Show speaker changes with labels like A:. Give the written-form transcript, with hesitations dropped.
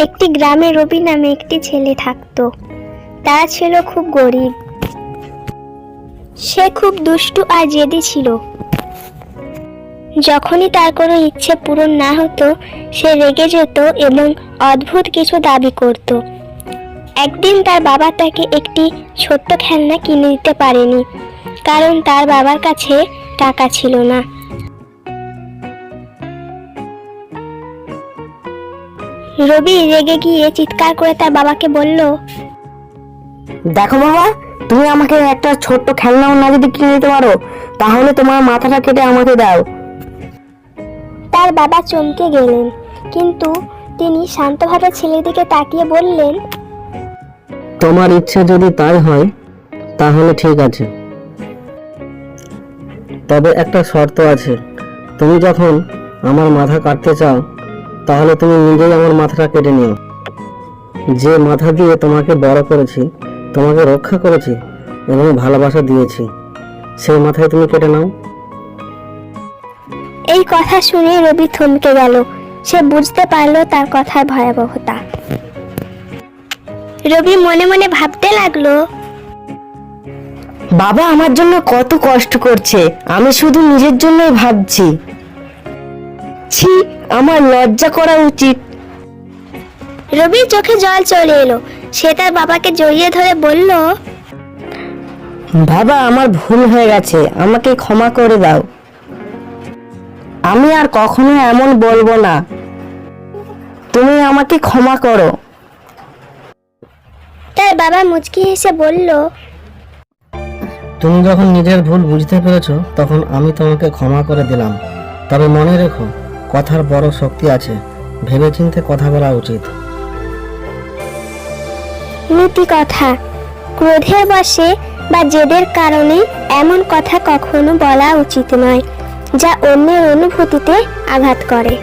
A: একটি গ্রামে রবি নামে একটি ছেলে থাকতো। তারা ছিল খুব গরিব। সে খুব দুষ্টু আর জেদি ছিল। যখনই তার কোনো ইচ্ছে পূরণ না হতো সে রেগে যেত এবং অদ্ভুত কিছু দাবি করত। একদিন তার বাবা তাকে একটি ছোট্ট খেলনা কিনে দিতে পারেনি, কারণ তার বাবার কাছে টাকা ছিল না। রবি রেগে গিয়ে চিৎকার করে তার বাবাকে বলল,
B: দেখো বাবা, তুমি আমাকে একটা ছোট্ট খেলনাও না যদি কিনে দিতে পারো, তাহলে তোমার মাথাটা কেটে আমাকে দাও।
A: তার বাবা চমকে গেলেন, কিন্তু তিনি শান্তভাবে ছেলের দিকে তাকিয়ে বললেন,
C: তোমার ইচ্ছে যদি তাই হয় তাহলে ঠিক আছে, তবে একটা শর্ত আছে। তুমি যখন আমার মাথা কাটতে চাও তাহলে তুমি নিজেই আমার মাথাটা কেটে নিও। যে মাথা দিয়ে তোমাকে বড় করেছি, তোমাকে রক্ষা করেছি এবং ভালোবাসা দিয়েছি, সেই মাথায় তুমি কেটে নাও।
A: এই কথা শুনে রবি থমকে গেল। সে বুঝতে পারল তার কথার ভয়াবহতা। রবি মনে মনে ভাবতে লাগলো,
B: বাবা আমার জন্য কত কষ্ট করছে, আমি শুধু নিজের জন্যই ভাবছি। ছি, আমার লজ্জা করা উচিত।
A: রবির চোখে জল চলে এলো। সে তার বাবাকে জড়িয়ে ধরে বলল,
B: বাবা আমার ভুল হয়ে গেছে, আমাকে ক্ষমা করে দাও। আমি আর কখনো এমন বলবো না, তুমি আমাকে ক্ষমা করো।
A: তার বাবা মুচকি হেসে বলল,
C: তুমি যখন নিজের ভুল বুঝতে পেরেছো তখন আমি তোমাকে ক্ষমা করে দিলাম। তবে মনে রেখো, কথার বড় শক্তি আছে, ভেবেচিন্তে কথা বলা উচিত।
A: নীতি কথা, ক্রোধের বশে বা জেদের কারণে এমন কথা কখনো বলা উচিত নয় যা অন্যের অনুভূতিতে আঘাত করে।